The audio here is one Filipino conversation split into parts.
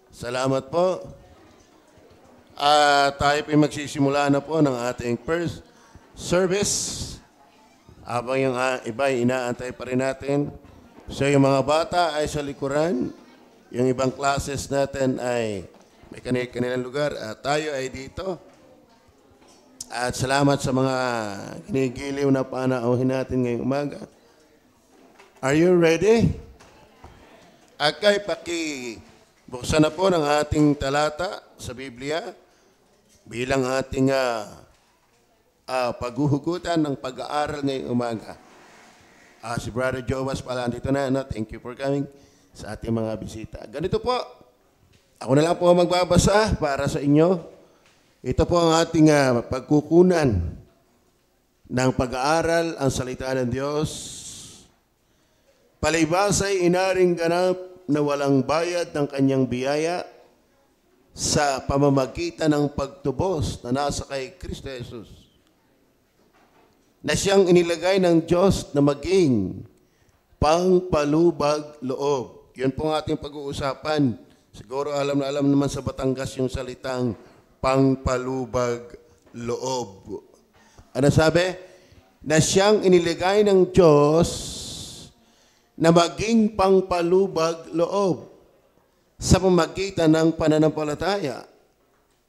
Salamat po. Tayo po magsisimula na po ng ating first service. Habang yung iba inaantay pa rin natin. So yung mga bata ay sa likuran. Yung ibang classes natin ay may kanilang lugar. At tayo ay dito. At salamat sa mga ginigiliw na panauhin natin ngayong umaga. Are you ready? Okay, buksan na po ng ating talata sa Biblia bilang ating paghuhugutan ng pag-aaral ngayong umaga. Si Brother Joas pala dito na. Thank you for coming sa ating mga bisita. Ganito po, ako na lang po magbabasa para sa inyo. Ito po ang ating pagkukunan ng pag-aaral ang salita ng Diyos. Palibasa'y inaring ganap na walang bayad ng kanyang biyaya sa pamamagitan ng pagtubos na nasa kay Kristo Jesus, na siyang inilagay ng Diyos na maging pangpalubag loob. Yun po ang ating pag-uusapan. Siguro alam na alam naman sa Batangas yung salitang pangpalubag loob. Ano sabi? Na siyang inilagay ng Diyos na maging pangpalubag loob sa pamamagitan ng pananampalataya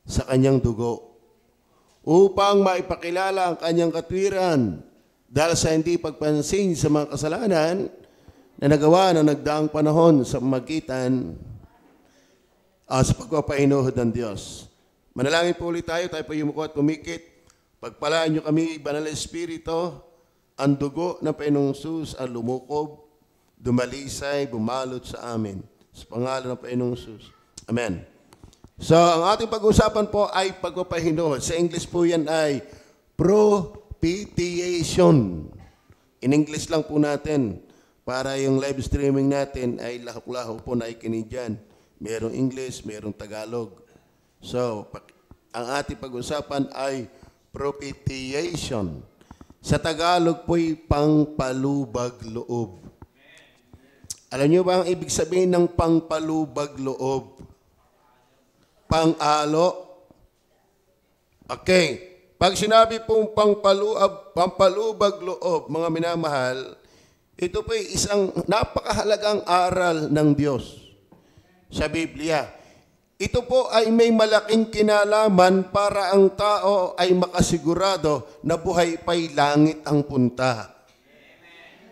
sa kanyang dugo, upang maipakilala ang kanyang katwiran dahil sa hindi pagpansin sa mga kasalanan na nagawa na nagdaang panahon sa pamamagitan sa pagpapahinuhod ng Diyos. Manalangin po ulit tayo po yumuko at pumikit. Pagpalaan niyo kami, Banal na Espiritu, ang dugo ng Panginoong Hesus ang lumukob, dumalisay, bumalot sa amin. Sa pangalan ng Panginoong Hesus. Amen. So, ang ating pag-usapan po ay pagpapahinuhod. Sa English po yan ay propitiation. In English lang po natin. Para yung live streaming natin ay lahok-lahok po na ikinig dyan. Merong English, merong Tagalog. So, ang ating pag-usapan ay propitiation. Sa Tagalog po'y pangpalubag loob. Alam niyo ba ang ibig sabihin ng pangpalubag loob? Pang-alo? Okay. Pag sinabi pong pangpalubag loob, mga minamahal, ito po ay isang napakahalagang aral ng Diyos sa Biblia. Ito po ay may malaking kinalaman para ang tao ay makasigurado na buhay pa'y langit ang punta.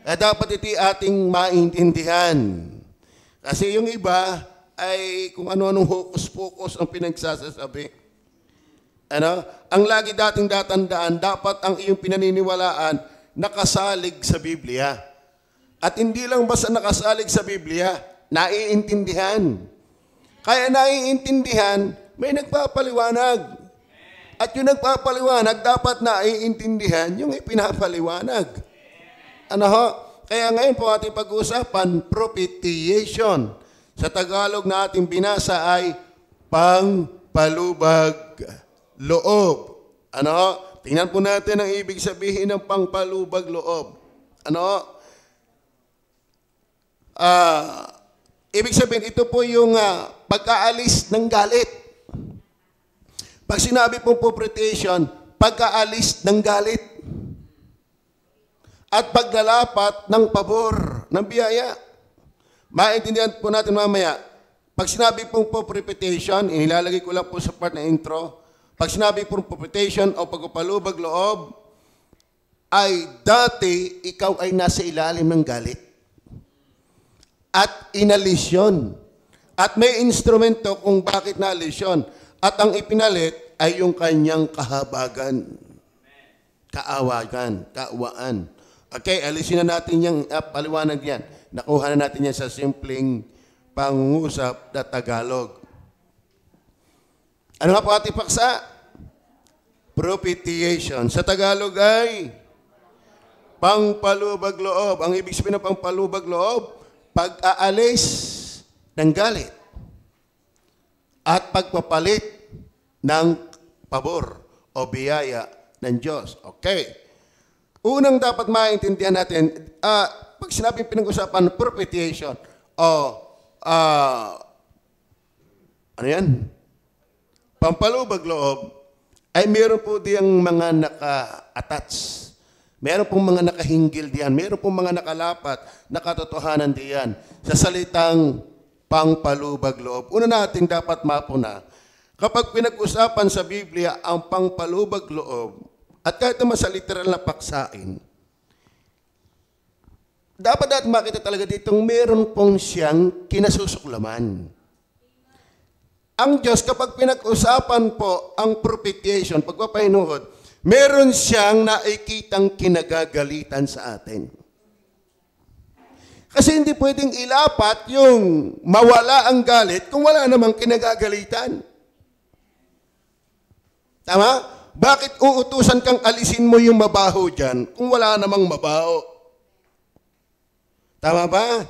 Dapat iti ating maintindihan. Kasi yung iba ay kung ano-anong hokus-pokus ang pinagsasasabi. Ang lagi dating datandaan, dapat ang iyong pinaniniwalaan nakasalig sa Biblia. At hindi lang basta nakasalig sa Biblia, naiintindihan. Kaya naiintindihan, may nagpapaliwanag. At yung nagpapaliwanag, dapat naiintindihan yung ipinapaliwanag. Kaya ngayon po ating pag-uusapan, propitiation. Sa Tagalog na ating binasa ay pangpalubag loob. Tingnan po natin ang ibig sabihin ng pangpalubag loob. Ibig sabihin, ito po yung pagkaalis ng galit. Pag sinabi pong propitiation, pagkaalis ng galit. At paglalapat ng pabor, ng biyaya. Maintindihan po natin mamaya. Pag sinabi pong propitiation, inilalagay ko lang po sa part na intro. Pag sinabi pong propitiation o pagpapalubag loob, ay dati ikaw ay nasa ilalim ng galit. At inalis yun. At may instrumento kung bakit naalis yun. At ang ipinalit ay yung kanyang kahabagan, kaawagan, kaawaan. Okay, alisin na natin yung paliwanag yan. Nakuha na natin yan sa simpleng pangungusap na Tagalog. Ano nga po ating paksa? Propitiation. Sa Tagalog ay pangpalubag loob. Ang ibig sabihin ng pangpalubag loob, pag-aalis ng galit at pagpapalit ng pabor o biyaya ng Diyos. Okay. Unang dapat maintindihan natin, pag sinabing pinag-usapan propitiation o Ano yan? Pampalubag loob ay meron po diyang mga naka-attach. Meron pong mga nakahinggil diyan. Meron pong mga nakalapat na katotohanan diyan sa salitang pangpalubag loob. Una natin dapat mapuna, kapag pinag-usapan sa Biblia ang pangpalubag loob, at kahit naman sa literal na paksain, dapat natin makita talaga ditong meron pong siyang kinasusuklaman. Ang Diyos, kapag pinag-usapan po ang propitiation, pagpapahinuhod, meron siyang nakikitang kinagagalitan sa atin. Kasi hindi pwedeng ilapat yung mawala ang galit kung wala namang kinagagalitan. Tama? Bakit uutusan kang alisin mo yung mabaho dyan kung wala namang mabaho? Tama ba?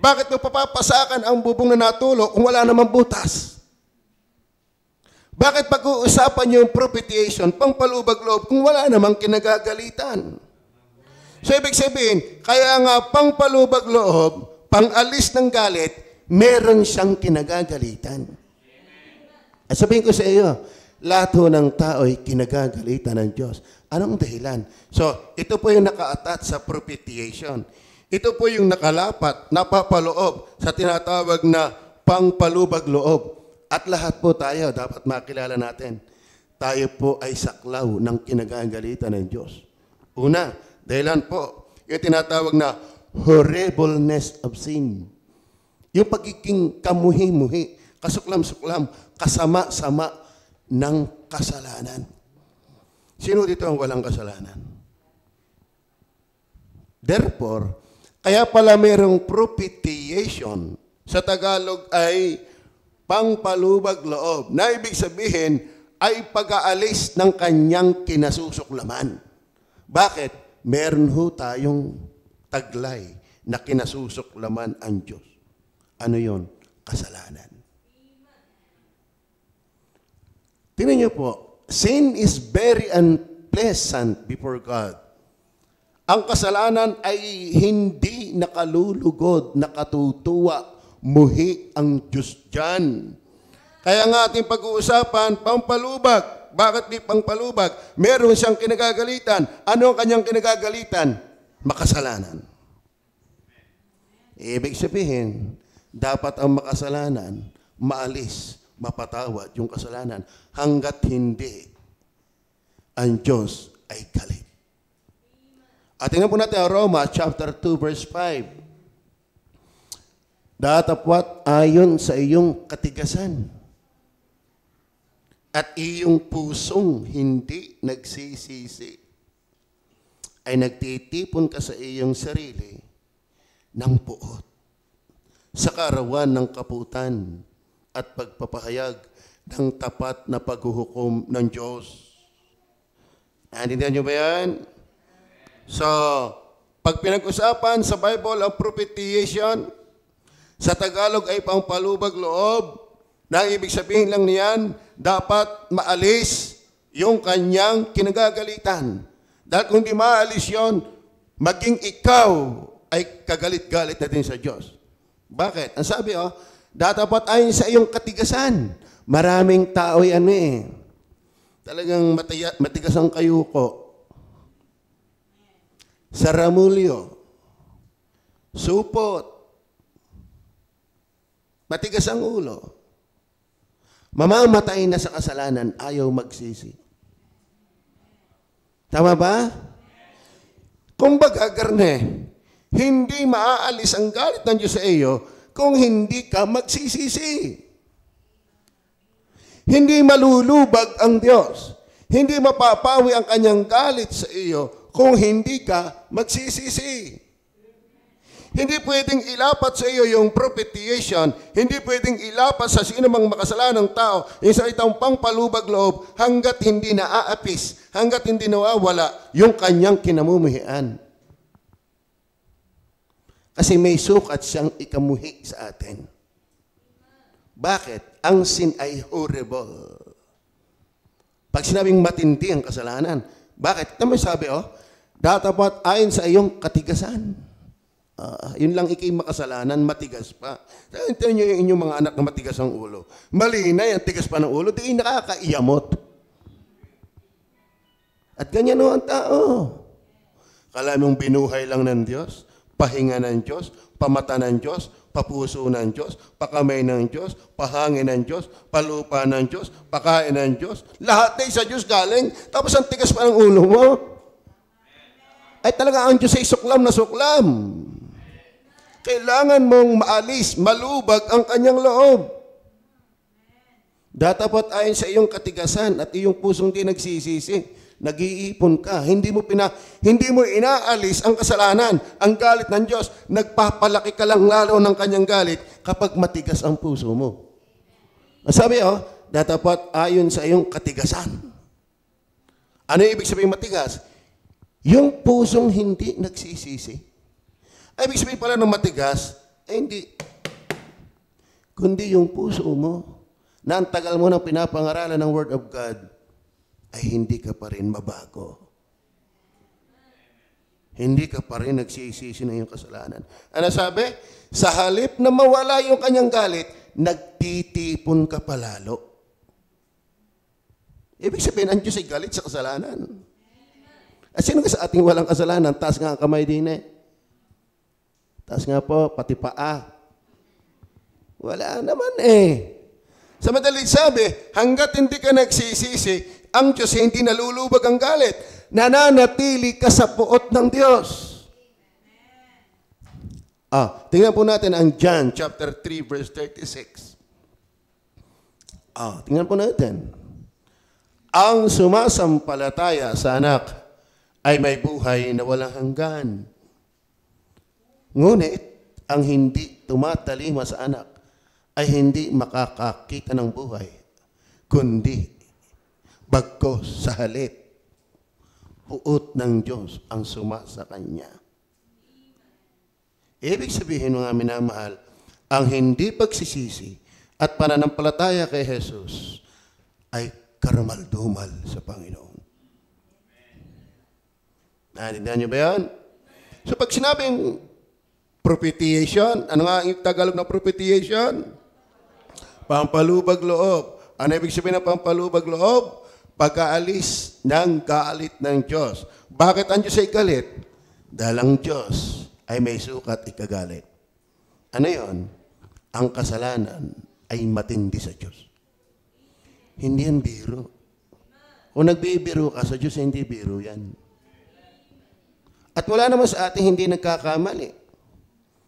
Bakit mo papapasakan ang bubong na natulo kung wala namang butas? Bakit pag-uusapan yung propitiation, pangpalubag loob, kung wala namang kinagagalitan? So, ibig sabihin, kaya nga pangpalubag loob, pangalis ng galit, meron siyang kinagagalitan. At sabihin ko sa iyo, lahat ho ng tao ay kinagagalitan ng Diyos. Anong dahilan? So, ito po yung naka-attach sa propitiation. Ito po yung nakalapat, napapaloob sa tinatawag na pangpalubag loob. At lahat po tayo, dapat makilala natin, tayo po ay saklaw ng kinagagalitan ng Diyos. Una, dahilan po, yung tinatawag na horribleness of sin. Yung pagiging kamuhi-muhi, kasuklam-suklam, kasama-sama ng kasalanan. Sino dito ang walang kasalanan? Therefore, kaya pala mayroong propitiation. Sa Tagalog ay pangpalubag loob, na ibig sabihin ay pag-aalis ng kanyang kinasusuklaman. Bakit? Meron ho tayong taglay na kinasusuklaman ang Diyos. Ano yon? Kasalanan. Tingnan niyo po, sin is very unpleasant before God. Ang kasalanan ay hindi nakalulugod, nakatutuwa, muhi ang Diyos dyan. Kaya nga ating pag-uusapan, pampalubag. Bakit di pangpalubag? Meron siyang kinagagalitan. Ano ang kanyang kinagagalitan? Makasalanan. Ibig sabihin, dapat ang makasalanan, maalis, mapatawad yung kasalanan hanggat hindi ang Diyos ay galit. At tingnan po natin ang Roma chapter 2 verse 5. Datapwat ayon sa iyong katigasan at iyong pusong hindi nagsisisi ay nagtitipon ka sa iyong sarili ng puot sa karawan ng kaputan at pagpapahayag ng tapat na paghuhukom ng Diyos. Naintindihan niyo ba yan? So, pag pinag-usapan sa Bible ang propitiation, sa Tagalog ay pangpalubag loob, na ibig sabihin lang niyan, dapat maalis yung kanyang kinagagalitan. Dahil kung di maalis yon, maging ikaw ay kagalit-galit na din sa Diyos. Bakit? Ang sabi, dapat ayon sa iyong katigasan. Maraming tao ay talagang matigas ang kayuko. Saramulyo, supot, matigas ang ulo. Mamamatay na sa kasalanan, ayaw magsisi. Tama ba? Kumbaga, Garne, hindi maaalis ang galit ng Diyos sa iyo kung hindi ka magsisisi. Hindi malulubag ang Diyos. Hindi mapapawi ang kanyang galit sa iyo kung hindi ka magsisisi. Hindi pwedeng ilapat sa iyo yung propitiation. Hindi pwedeng ilapat sa sino mang makasalanang tao yung salitang pangpalubag loob hanggat hindi naaapis, hanggat hindi nawawala yung kanyang kinamumuhian. Kasi may sukat siyang ikamuhi sa atin. Bakit? Ang sin ay horrible. Pag sinabing matindi ang kasalanan, bakit? Ito may sabi, dapat ayon sa iyong katigasan. Yun lang ikay makasalanan, matigas pa. Tignan nyo yung inyong mga anak na matigas ang ulo. Mali na yan, tigas pa ng ulo, di nakakaiyamot. At ganyan o ang tao. Kala mong binuhay lang ng Diyos, pahinga ng Diyos, pamata ng Diyos, papuso ng Diyos, pakamay ng Diyos, pahangin ng Diyos, palupa ng Diyos, pakain ng Diyos. Lahat ay sa Diyos galing, tapos ang tigas pa ng ulo mo. Ay talaga ang Diyos ay suklam na suklam. Kailangan mong maalis, malubag ang kanyang loob. Datapot ayon sa iyong katigasan at iyong pusong di nagsisisi. Nag-iipon ka. Hindi mo inaalis ang kasalanan, ang galit ng Diyos. Nagpapalaki ka lang lalo ng kanyang galit kapag matigas ang puso mo. Sabi datapot ayon sa iyong katigasan. Ano ibig sabihin matigas? Yung pusong hindi nagsisisi. Ay, ibig sabihin pala ng matigas, ay hindi. Kundi yung puso mo, na ang tagal mo nang pinapangaralan ng Word of God, ay hindi ka pa rin mabago. Hindi ka pa rin nagsisisi ng iyong kasalanan. Ano sabi? Sa halip na mawala yung kanyang galit, nagtitipon ka palalo. Ibig sabihin, ang Diyos ay galit sa kasalanan. At sino ka sa ating walang kasalanan? Taas nga ang kamay din eh. Taas nga po, pati paa. Wala naman eh. Sa madaling sabi, hanggat hindi ka nagsisisi, ang Diyos hindi nalulubag ang galit. Nananatili ka sa puot ng Diyos. Tingnan po natin ang John chapter 3 verse 36. Tingnan po natin. Ang sumasampalataya sa anak ay may buhay na walang hanggan. Ngunit, ang hindi tumatalima sa anak ay hindi makakakita ng buhay, kundi bagkos sa halip, puot ng Diyos ang sumasa kanya. Ibig sabihin mga minamahal, ang hindi pagsisisi at pananampalataya kay Jesus ay karamaldumal sa Panginoon. Naintindihan niyo ba yan? So pag sinabing propitiation. Ano nga ang Tagalog ng propitiation? Pampalubag loob. Ano ibig sabihin ng pampalubag loob? Pag-aalis ng galit ng Diyos. Bakit ang Diyos ay galit? Dahil ang Diyos ay may sukat ikagalit. Ano yon? Ang kasalanan ay matindi sa Diyos. Hindi yan biro. Kung nagbibiro ka sa Diyos, hindi biro yan. At wala naman sa ating hindi nagkakamali.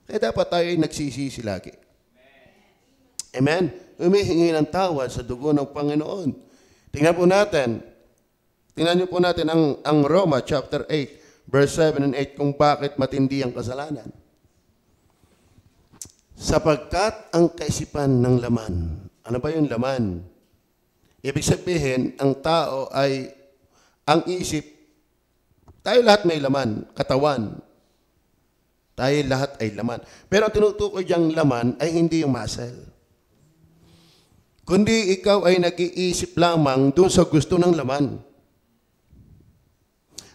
Kaya dapat tayo ay nagsisisi lagi. Amen? Humihingi ng tawad sa dugo ng Panginoon. Tingnan niyo po natin ang Roma chapter 8, verse 7 and 8 kung bakit matindi ang kasalanan. Sapagkat ang kaisipan ng laman. Ano ba yung laman? Ibig sabihin, ang tao ay, ang isip, tayo lahat may laman, katawan. Tayo lahat ay laman. Pero ang tinutukoy diyang laman ay hindi yung muscle. Kundi ikaw ay nag-iisip lamang doon sa gusto ng laman.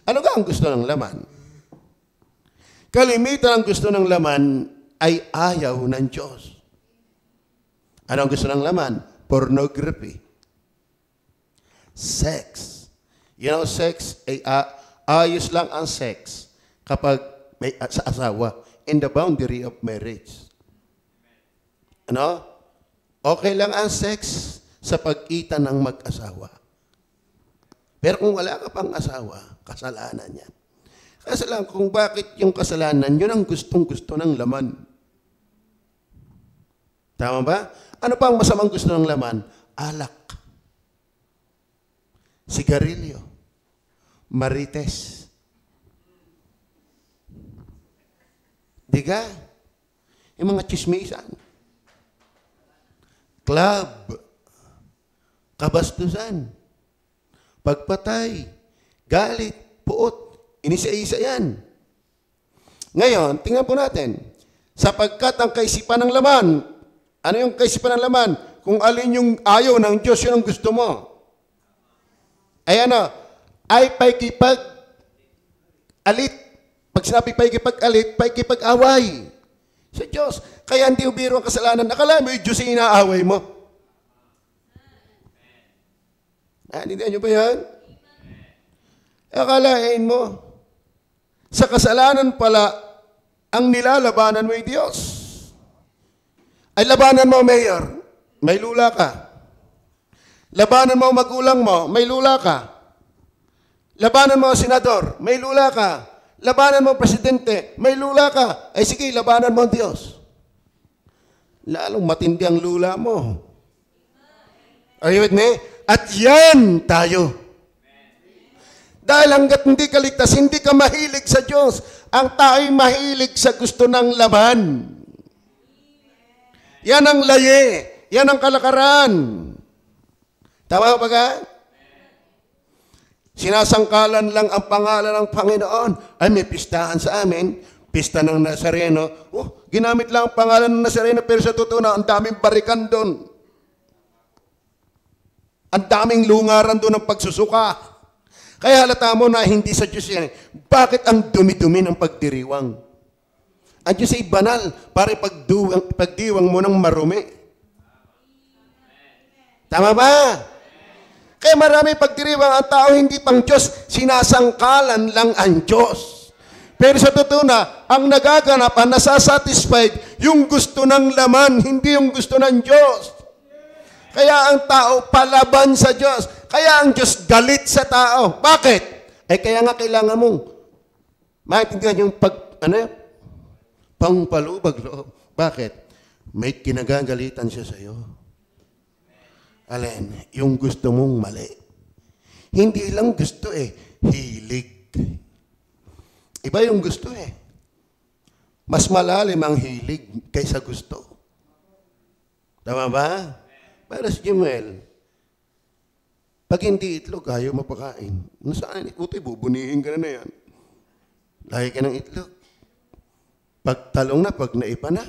Ano ka ang gusto ng laman? Kalimitan ang gusto ng laman ay ayaw ng Diyos. Ano ang gusto ng laman? Pornography. Sex. You know, sex, ay ayos lang ang sex kapag may sa asawa, in the boundary of marriage. Ano? Okay lang ang sex sa pagkita ng mag-asawa. Pero kung wala ka pang asawa, kasalanan yan. Kasalanan kung bakit yung kasalanan, yun ang gustong-gusto ng laman. Tama ba? Ano pa ang masamang gusto ng laman? Alak. Sigarilyo. Marites. Diga? Yung mga chismisan. Club. Kabastusan. Pagpatay. Galit. Puot. Inisa-isa yan. Ngayon, tingnan po natin. Sapagkat ang kaisipan ng laman. Ano yung kaisipan ng laman? Kung alin yung ayaw ng Diyos, yun ang gusto mo. Ay ano? Ay pakipag-alit Pag sinabi paikipag-alit, paikipag-away sa Diyos. Kaya hindi ubiro ang kasalanan. Akala mo yung Diyos yung inaaway mo. Naintindihan nyo ba yan? Akalain mo, sa kasalanan pala, ang nilalabanan mo ay Diyos. Ay labanan mo, Mayor, may lula ka. Labanan mo magulang mo, may lula ka. Labanan mo senador, may lula ka. Labanan mo presidente, may lula ka. Ay sige, labanan mo ang Diyos. Lalong matindi ang lula mo. Are you with me? At yan tayo. Dahil hanggat hindi ka ligtas, hindi ka mahilig sa Diyos. Ang tao'y mahilig sa gusto ng laman. Yan ang laye. Yan ang kalakaran. Tama ba ka? Sinasangkalan lang ang pangalan ng Panginoon. Ay, may pistahan sa amin. Pista ng Nazareno. Oh, ginamit lang ang pangalan ng Nazareno, pero sa totoo na, ang daming barikan doon. Ang daming lungaran doon ng pagsusuka. Kaya halata mo na hindi sa Diyos yan. Bakit ang dumi-dumi ng pagdiriwang? Ang Diyos ay banal para pagdiwang mo ng marumi. Tama ba? Kaya marami pagdiriwang ang tao hindi pang Diyos. Sinasangkalan lang ang Diyos. Pero sa totoo na, ang nagaganap, ang nasasatisfied, yung gusto ng laman, hindi yung gusto ng Diyos. Kaya ang tao palaban sa Diyos. Kaya ang Diyos galit sa tao. Bakit? Eh kaya nga kailangan mong maintindihan yung pangpalubag loob. Bakit? May kinagagalitan siya sa iyo. Alin, yung gusto mong mali. Hindi lang gusto hilig. Iba yung gusto Mas malalim ang hilig kaysa gusto. Tama ba? Para si Jimel, pag hindi itlog, ayaw mapakain. Nasaan ikuti, bubunihin ka na yan. Lahi ka ng itlog. Pag talong na, pag naipa na,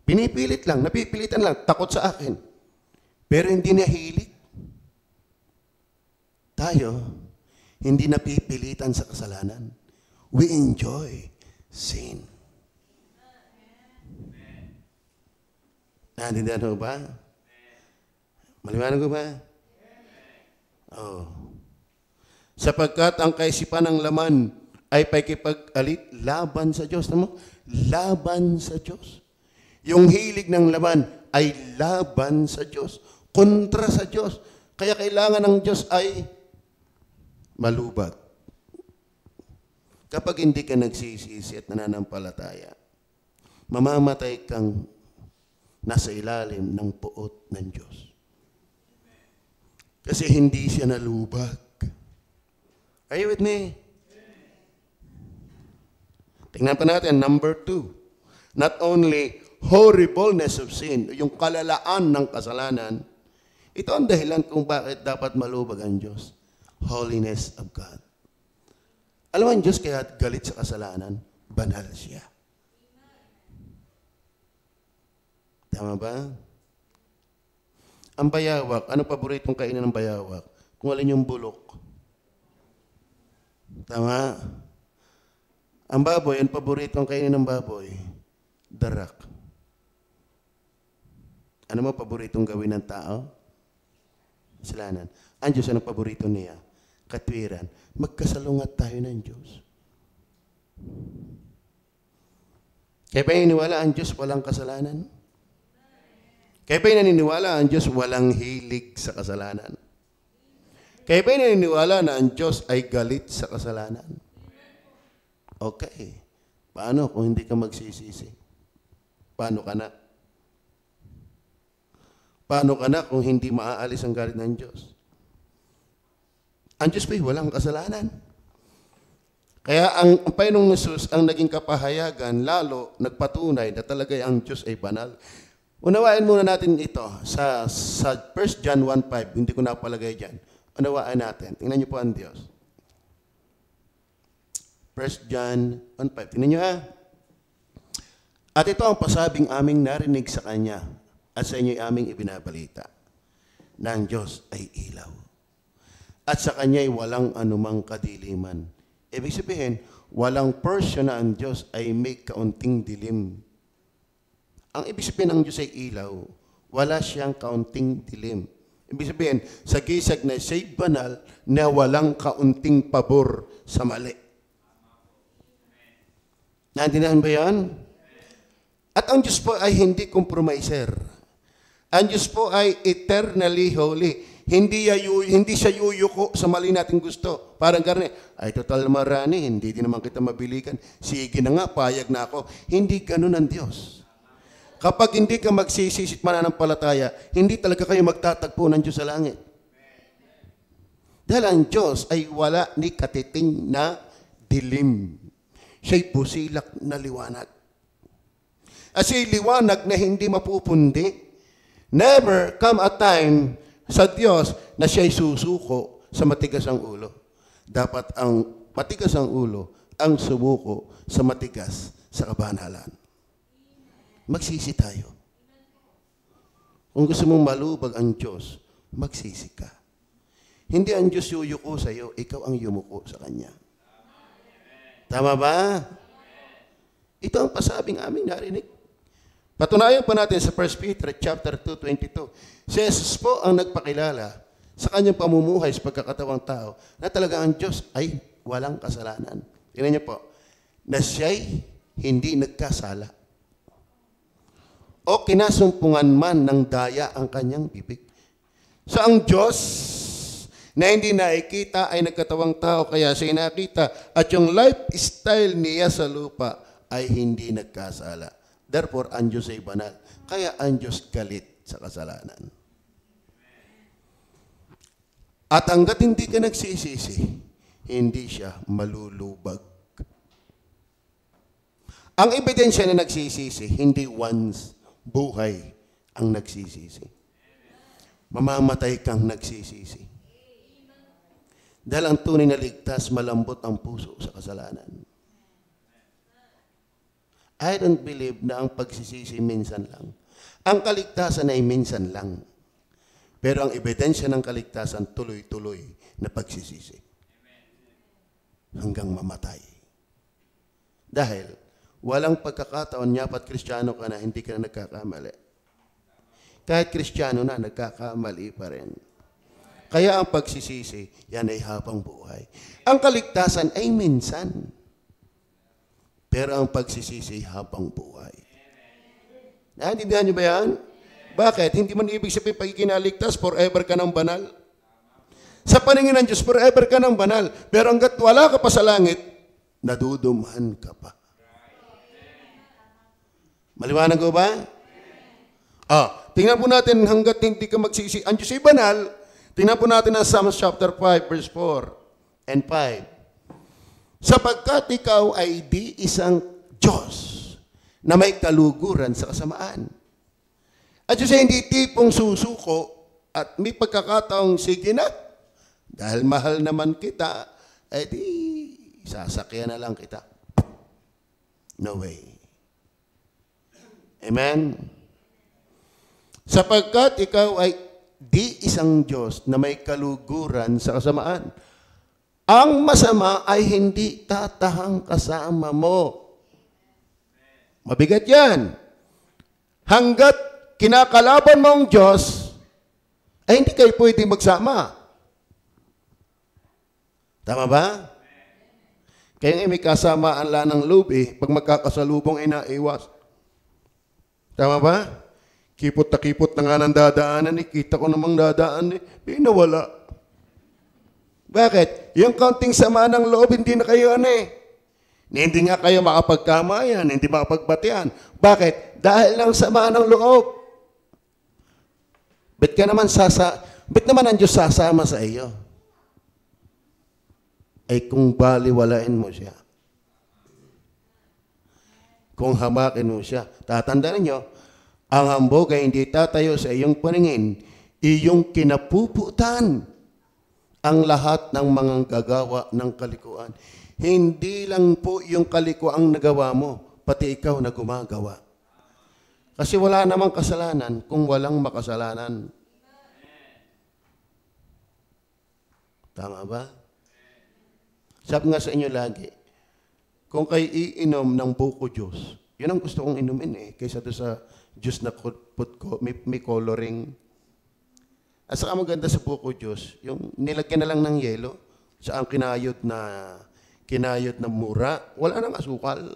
pinipilit lang, napipilitan lang, takot sa akin. Pero hindi niya hilig. Tayo, hindi napipilitan sa kasalanan. We enjoy sin. Naintindihan mo ba? Maliwanag ko ba? Oh. Sapagkat ang kaisipan ng laman ay pakikipag-alit laban sa Diyos. Tama? Laban sa Diyos. Yung hilig ng laman ay laban sa Diyos. Kontra sa Diyos. Kaya kailangan ng Diyos ay malubag. Kapag hindi ka nagsisisi at nananampalataya, mamamatay kang nasa ilalim ng puot ng Diyos. Kasi hindi siya nalubag. Are you with me? Tingnan pa natin, number 2. Not only horribleness of sin, yung kalalaan ng kasalanan, ito ang dahilan kung bakit dapat malubag ang Diyos. Holiness of God. Alam mo ang Diyos kaya galit sa kasalanan? Banal siya. Tama ba? Ang bayawak, ano paboritong kainin ng bayawak? Kung alin yung bulok. Tama? Ang baboy, ang paboritong kainin ng baboy? Darak. Ano mo paboritong gawin ng tao? Kasalanan. Ang Diyos, anong paborito niya? Katwiran. Magkasalungat tayo ng Diyos. Kaya ba naniniwala ang Diyos walang kasalanan? Kaya ba naniniwala ang Diyos walang hilig sa kasalanan? Kaya ba naniniwala na ang Diyos ay galit sa kasalanan? Okay. Paano kung hindi ka magsisisi? Paano ka na? Paano ka na kung hindi maaalis ang galit ng Diyos? Ang Diyos ba'y walang kasalanan? Kaya ang Panginoong Hesus ang naging kapahayagan, lalo nagpatunay na talaga ang Diyos ay banal. Unawain muna natin ito sa 1 John 1:5. Hindi ko napalagay dyan. Unawain natin. Tingnan niyo po ang Diyos. 1 John 1:5. Tingnan niyo At ito ang pasabing aming narinig sa Kanya at sa inyo'y aming ibinabalita na ang Diyos ay ilaw. At sa Kanya'y walang anumang kadiliman. Ibig sabihin, walang portion na ang Diyos ay may kaunting dilim. Ang ibig sabihin ng Diyos ay ilaw, wala siyang kaunting dilim. Ibig sabihin, sa gisag na siya'y banal na walang kaunting pabor sa mali. Naintindihan ba yan? At ang Diyos po ay hindi compromiser. Ang Diyos po ay eternally holy. Hindi siya yuyuko sa mali nating gusto. Parang karne, ay total marani, hindi din naman kita mabiligan. Sige na nga, payag na ako. Hindi ganun ang Diyos. Kapag hindi ka magsisisit mananampalataya, hindi talaga kayo magtatagpo ng Diyos sa langit. Dahil ang Diyos ay wala ni katiting na dilim. Siya'y busilak na liwanag. As liwanag na hindi mapupundi. Never come a time sa Diyos na siya'y susuko sa matigas ang ulo. Dapat ang matigas ang ulo ang sumuko sa matigas sa kabanalan. Magsisi tayo. Kung gusto mong malubag ang Diyos, magsisi ka. Hindi ang Diyos yuyuko sa iyo, ikaw ang yumuko sa Kanya. Tama ba? Ito ang pasabing aming narinig. Patunayan pa natin sa 1 Peter chapter 2:22. Si Jesus po ang nagpakilala sa kanyang pamumuhay sa pagkakatawang tao na talaga ang Diyos ay walang kasalanan. Tingnan niyo po, na siya'y hindi nagkasala o kinasumpungan man ng daya ang kanyang bibig. So ang Diyos na hindi nakikita ay nagkatawang tao kaya siya nakita at yung lifestyle niya sa lupa ay hindi nagkasala. Therefore, ang Diyos ay banal. Kaya ang Diyos galit sa kasalanan. At hanggat hindi ka nagsisisi, hindi siya malulubag. Ang ebidensya na nagsisisi, hindi once buhay ang nagsisisi. Mamamatay kang nagsisisi. Dahil ang tunay na ligtas, malambot ang puso sa kasalanan. I don't believe na ang pagsisisi minsan lang. Ang kaligtasan ay minsan lang. Pero ang ebidensya ng kaligtasan, tuloy-tuloy na pagsisisi. Hanggang mamatay. Dahil walang pagkakataon niya pat Kristiyano ka na hindi ka na nagkakamali. Kahit Kristiyano na, nagkakamali pa rin. Kaya ang pagsisisi, yan ay habang buhay. Ang kaligtasan ay minsan. Pero ang pagsisisi habang buhay. Naintindihan niyo ba yan? Bakit? Hindi man ibig sabihin pagkikinaligtas, forever ka ng banal. Sa paningin ng Diyos, forever ka ng banal. Pero hanggat wala ka pa sa langit, naduduman ka pa. Maliwanag ko ba? Tingnan po natin hanggat hindi ka magsisi. Ang Diyos ay banal. Tingnan po natin ang Psalms chapter 5, verse 4 and 5. Sapagkat ikaw ay di isang Diyos na may kaluguran sa kasamaan. At Diyos ay hindi tipong susuko at may pagkakataong sige na. Dahil mahal naman kita, di sasakyan na lang kita. No way. Amen? Sapagkat ikaw ay di isang Diyos na may kaluguran sa kasamaan. Ang masama ay hindi tatahang kasama mo. Mabigat yan. Hanggat kinakalaban mo ang Diyos, ay hindi kayo pwedeng magsama. Tama ba? Kaya may kasamaan lang ng loob pag magkakasalubong ay naiwas. Tama ba? Kipot na kipot na nga ng dadaanan kita ko namang dadaan pinawala. Bakit? Yung kaunting sama ng loob, hindi na kayo Hindi nga kayo makapagkamayan, hindi makapagbatian. Bakit? Dahil lang sama ng loob. Ba't naman ang Diyos sasama sa iyo? Ay kung baliwalain mo siya. Kung hamakin mo siya. Tatandaan niyo, ang hambog ay hindi tatayo sa iyong paningin, iyong kinapuputan ang lahat ng mga gagawa ng kalikuan. Hindi lang po yung kalikuang nagawa mo, pati ikaw na gumagawa. Kasi wala namang kasalanan kung walang makasalanan. Tama ba? Sabi nga sa inyo lagi, kung kayo iinom ng buko juice, yun ang gusto kong inumin kaysa doon sa juice na may coloring. At saka maganda sa buko juice, yung nilagyan na lang ng yelo, sa ang kinayod na mura, wala nang asukal.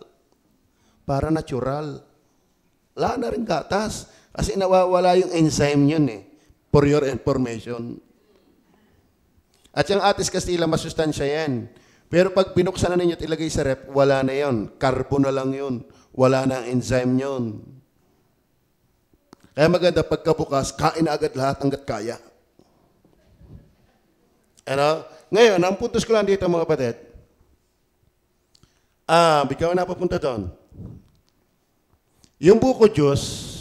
Para natural. Wala na rin gatas. Kasi nawawala yung enzyme yun for your information. At yung Atis Castilla, masustansya yan. Pero pag binuksan na ninyo at ilagay sa rep, wala na yun. Carbo na lang yun. Wala na ang enzyme yun. Kaya maganda pagkabukas, kain na agad lahat hanggat kaya. Ano? Ngayon, ang puntos ko lang dito mga kapatid. Bigyan na papunta doon. Yung buko juice,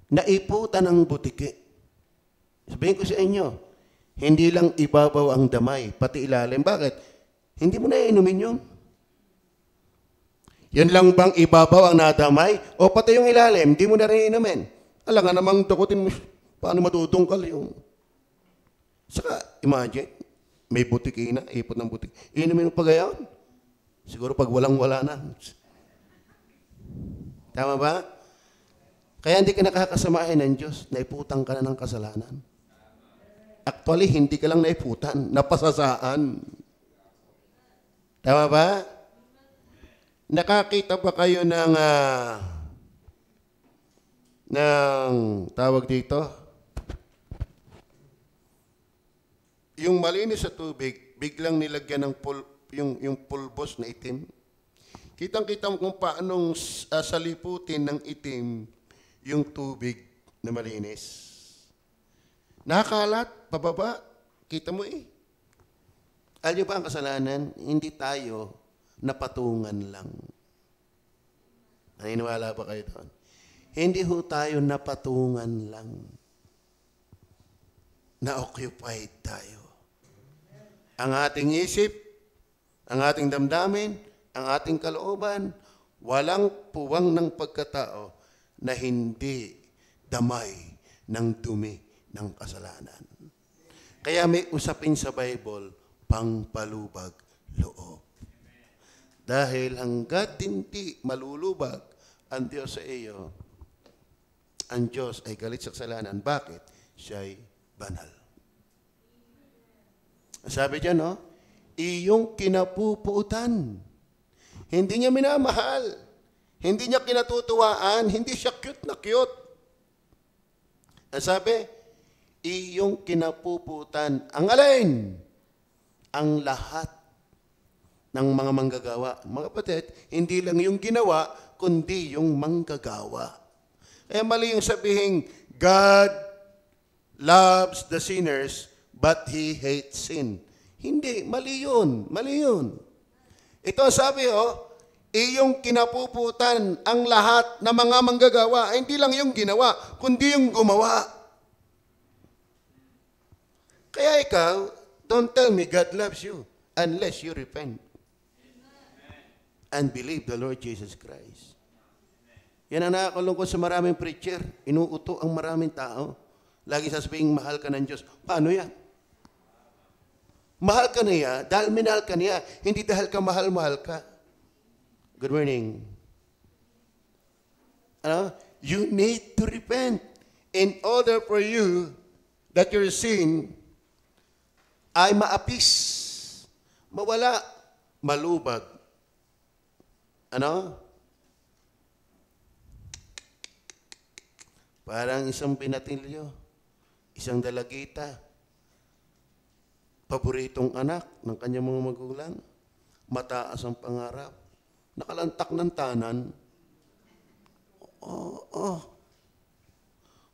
naiputan ng butiki. Sabihin ko sa inyo, hindi lang ibabaw ang damay, pati ilalim. Bakit? Hindi mo na inumin yun. Yan lang bang ibabaw ang nadamay? O pati yung ilalim, hindi mo na rin inumin. Alam nga namang dukutin mo, paano matutungkal yung... Saka, imagine, may butiki na, ipot ng butiki. Inumin mo pa gayon? Siguro pag walang-wala na. Tama ba? Kaya hindi ka nakakasamahin ng Diyos, naiputang ka na ng kasalanan. Actually, hindi ka lang naiputan, napasasaan. Tama ba? Nakakita ba kayo ng tawag dito? Yung malinis sa tubig, biglang nilagyan ng yung pulbos na itim. Kitang-kita mo kung paanong saliputin ng itim yung tubig na malinis. Nakakalat, pababa, kita mo Alam niyo ba ang kasalanan? Hindi tayo napatungan lang. Naniniwala ba kayo doon? Hindi ho tayo napatungan lang. Na-occupied tayo. Ang ating isip, ang ating damdamin, ang ating kalooban, walang puwang ng pagkatao na hindi damay ng dumi ng kasalanan. Kaya may usapin sa Bible, pangpalubag loob. Dahil hanggat hindi malulubag ang Diyos sa iyo, ang Diyos ay galit sa kasalanan. Bakit? Siya'y banal. Sabi dyan, iyong kinapupuutan. Hindi niya minamahal. Hindi niya kinatutuwaan. Hindi siya cute na cute. Ang sabi, iyong kinapuputan. Ang alin? Ang lahat ng mga manggagawa. Mga kapatid, hindi lang yung ginawa, kundi yung manggagawa. Mali yung sabihin, God loves the sinners, but He hates sin. Hindi, mali yun. Mali yun. Ito sabi, iyong kinapuputan ang lahat ng mga manggagawa. Hindi lang yung ginawa, kundi yung gumawa. Kaya ikaw, don't tell me God loves you unless you repent and believe the Lord Jesus Christ. Yan ang nakakalungkot sa maraming preacher. Inuuto ang maraming tao. Lagi sasabihin, mahal ka ng Diyos. Paano yan? Mahal ka niya dahil minahal ka niya. Hindi dahil ka mahal-mahal ka. Good morning. You need to repent in order for you that your sin ay maapis, mawala, malubag. Parang isang binatilyo, isang dalagita, paboritong anak ng kanyang mga magulang, mataas ang pangarap, nakalantak ng tanan,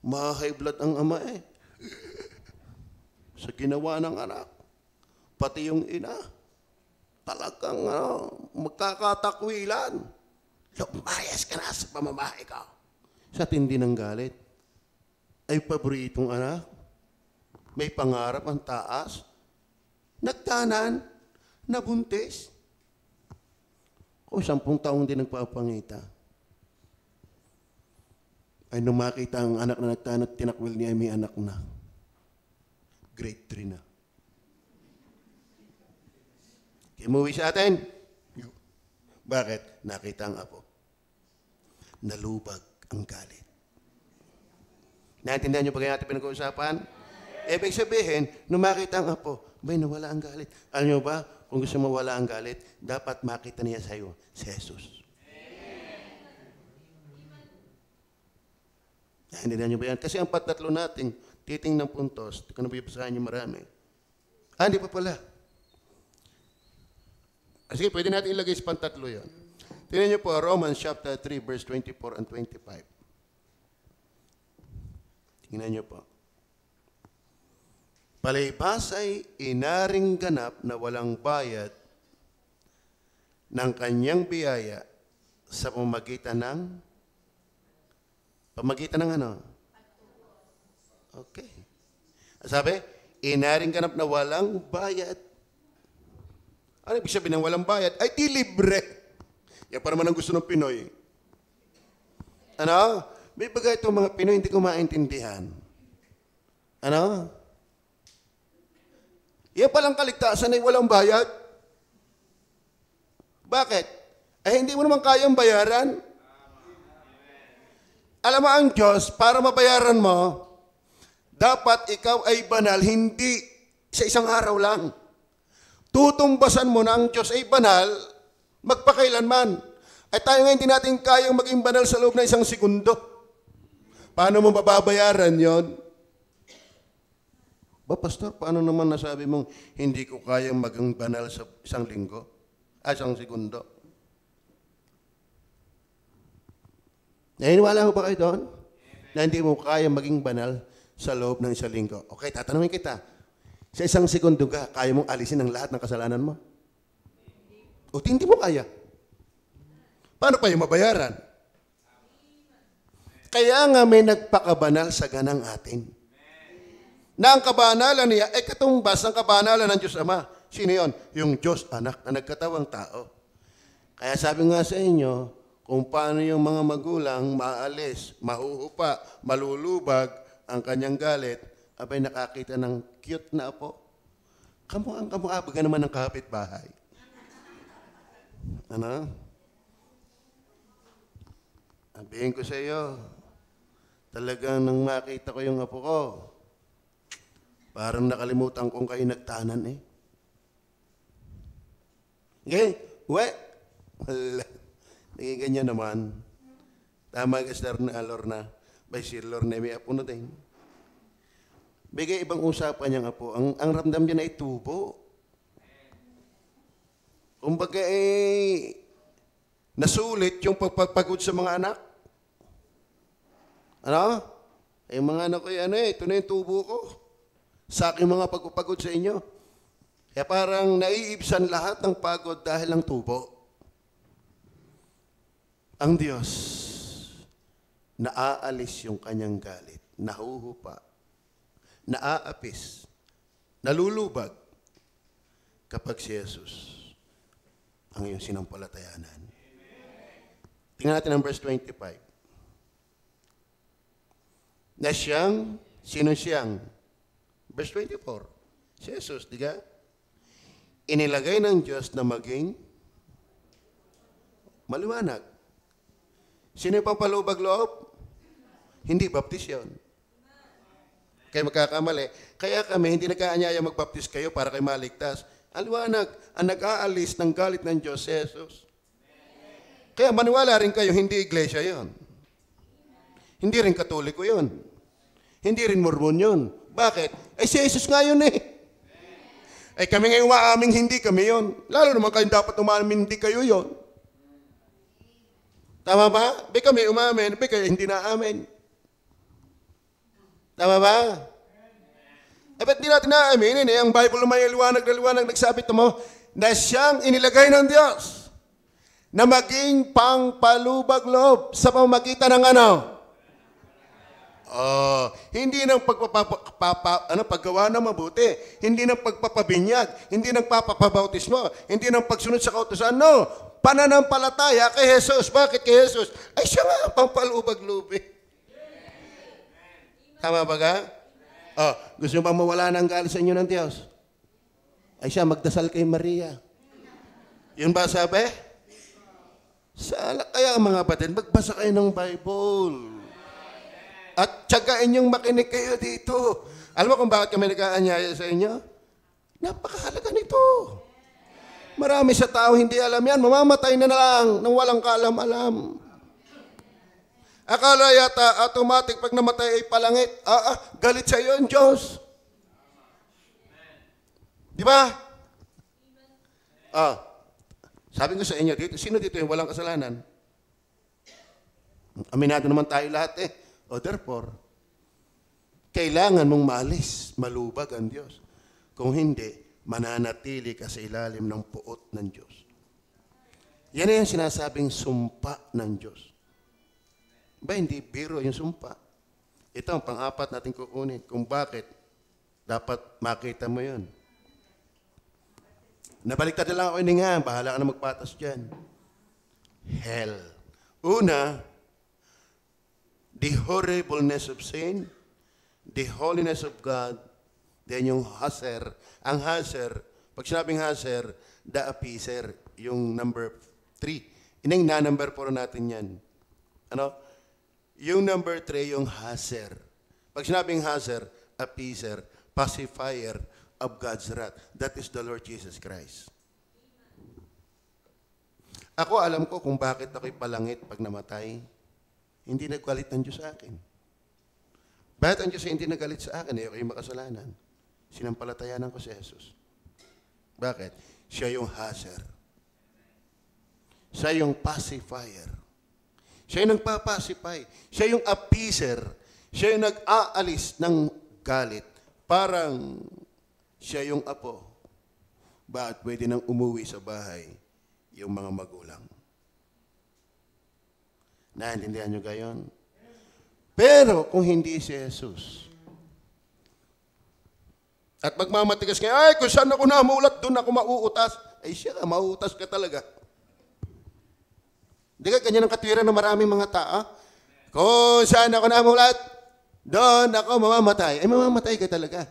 ma-high blood ang ama sa ginawa ng anak, pati yung ina, talagang magkakatakwilan. Lumayas ka na sa pamamahay ka. Sa tindi ng galit, ay paboritong anak, may pangarap ang taas, nagtanan, nabuntis. Kung 10 taong din nagpapangita, ay nung makita ang anak na nagtanan, tinakwil niya, may anak na. Grade 3 na. Kimuwi sa atin. Bakit? Nakita ang apo. Nalubag ang galit. Naintindihan niyo ba kaya natin pinag-uusapan? Ibig sabihin, nung makita ang apo, bay, nawala ang galit. Alam niyo ba, kung gusto mawala ang galit, dapat makita niya sa iyo si Jesus. Naintindihan niyo ba yan? Kasi ang patatlo nating titingnan puntos, kung nabibasahan niyo marami. Hindi pa pala. Sige, pwede natin ilagay sa pantatlo yan. Tingnan niyo po, Romans chapter 3, verse 24 and 25. Tingnan niyo po. Palibhas ay inaring ganap na walang bayad ng kanyang biyaya sa pamamagitan ng ano? Okay. Sabi, inaring ganap na walang bayad. Ano ibig sabihin ng walang bayad? Ay, di libre. Yan pa naman ang gusto ng Pinoy. Ano? May bagay itong mga Pinoy, hindi ko maintindihan. Ano? Yan palang kaligtasan ay walang bayad. Bakit? Ay, hindi mo naman kayang bayaran. Alam mo ang Diyos, para mabayaran mo, dapat ikaw ay banal, hindi sa isang araw lang. Tutumbasan mo na ang Diyos ay banal, magpakailanman. Ay tayo ngayon hindi natin kayang maging banal sa loob ng isang segundo. Paano mo mababayaran yon? Ba, Pastor, paano naman nasabi mong hindi ko kayang maging banal sa isang linggo? Isang segundo? Naniniwala mo ba kayo doon? Na hindi mo kayang maging banal sa loob ng isang linggo. Okay, tatanungin kita. Sa isang segundo ka, kaya mong alisin ang lahat ng kasalanan mo? O hindi mo kaya? Paano pa yung mabayaran? Kaya nga may nagpakabanal sa ganang atin. Na ang kabanalan niya ay katumbas ng kabanalan ng Diyos Ama. Sino yun? Yung Diyos Anak na nagkatawang tao. Kaya sabi nga sa inyo, kung paano yung mga magulang maalis, mahuhupa, malulubag ang kanyang galit, abay nakakita ng cute na apo. Kamukha ba naman ng kapitbahay? Ano? Sabihin ko sa iyo, talagang nang makita ko yung apo ko, parang nakalimutan kong kayo nagtanan eh. Okay? Wala. Naging ganyan naman. Tama ka sa Lorna. By si Lorna, may apo na din. Bigay ibang usapan niyang apo. Ang ramdam niya na itubo. Kumbaga nasulit yung pagpapagod sa mga anak. Ano? Yung mga anak ko ito na yung tubo ko. Sa aking mga pagpapagod sa inyo. Kaya parang naiibsan lahat ng pagod dahil lang tubo. Ang Diyos, naaalis yung kanyang galit, nahuhupa, naaapis, nalulubag kapag si Jesus ang iyong sinampalatayanan. Tingnan natin ang verse 25. Na siyang, sino siyang? Verse 24. Si Jesus, di ka? Inilagay ng Diyos na maging maliwanag. Sino yung pampalubag loob? Hindi, baptis yun. Kaya magkakamali. Kaya kami, hindi nagkaanyaya magbaptis kayo para kayo maligtas. Ang liwanag, ang nag-aalis ng galit ng Diyos, si Jesus. Kaya maniwala rin kayo, hindi iglesia yon. Hindi rin katoliko yon. Hindi rin Mormon yon. Bakit? Si Jesus nga yun eh. Kami ngayon umaaming hindi kami yon. Lalo naman kayo dapat umamin hindi kayo yon. Tama ba? Be kami umamin, be kayo hindi na amin. Tama ba? Ba't di natin naaminin Ang Bible may liwanag na liwanag nagsabi mo na siyang inilagay ng Diyos na maging pangpalubag loob sa pamamagitan ng ano? Hindi ng paggawa ng mabuti, hindi ng pagpapabinyag, hindi ng papapabautismo, hindi ng pagsunod sa kautusan, no. Pananampalataya kay Jesus. Bakit kay Jesus? Siya nga ang pampalubag-lubi. Tama ba ka? Gusto nyo bang mawala ng galit sa inyo ng Diyos? Siya, magdasal kay Maria. Yun ba sabi? Sala kaya mga kapatid, magbasa kayo ng Bible. At tiyagain yung makinig kayo dito. Alam mo kung bakit kami nag-aanyaya sa inyo? Napakahalaga nito. Marami sa tao hindi alam yan. Mamamatay na lang nang walang kaalam-alam. Akala yata automatic pag namatay ay palangit. Galit sa iyo ang Diyos. Di ba? Sabi ko sa inyo dito, sino dito yung walang kasalanan? Aminado naman tayo lahat O therefore, kailangan mong maalis, malubag ang Diyos. Kung hindi, mananatili ka sa ilalim ng puot ng Diyos. Yan na yung sinasabing sumpa ng Diyos. Ba, hindi biro yung sumpa. Ito ang pang-apat natin kukunin kung bakit dapat makita mo yun. Nabaliktad na lang ako nga, bahala ka na magpatas dyan. Hell. Una, the horribleness of sin, the holiness of God, then yung haser. Ang haser, pag sinabing haser, the appeaser, yung number 3. Inang na number 4 natin yan. Ano? Yung number 3, yung haser. Pag sinabing haser, appeaser, pacifier of God's wrath. That is the Lord Jesus Christ. Ako alam ko kung bakit ako'y palangit pag namatay. Hindi naggalit ang Diyos sa akin. Bakit ang Diyos hindi nagalit sa akin? Ako'y makasalanan. Sinampalatayanan ko si Jesus. Bakit? Siya yung haser. Siya yung pacifier. Siya yung nagpapacify. Siya yung appeaser. Siya yung nag-aalis ng galit. Parang siya yung apo. Bakit pwede nang umuwi sa bahay yung mga magulang? Naintindihan nyo gayon? Pero kung hindi si Jesus, at magmamatigas kayo, ay, kung saan ako namulat, doon ako mauutas. Ay, siya ka, mauutas ka talaga. Hindi ka ganyan ang katwiran ng maraming mga tao. Kung saan ako namulat, doon ako mamamatay. Ay, mamamatay ka talaga.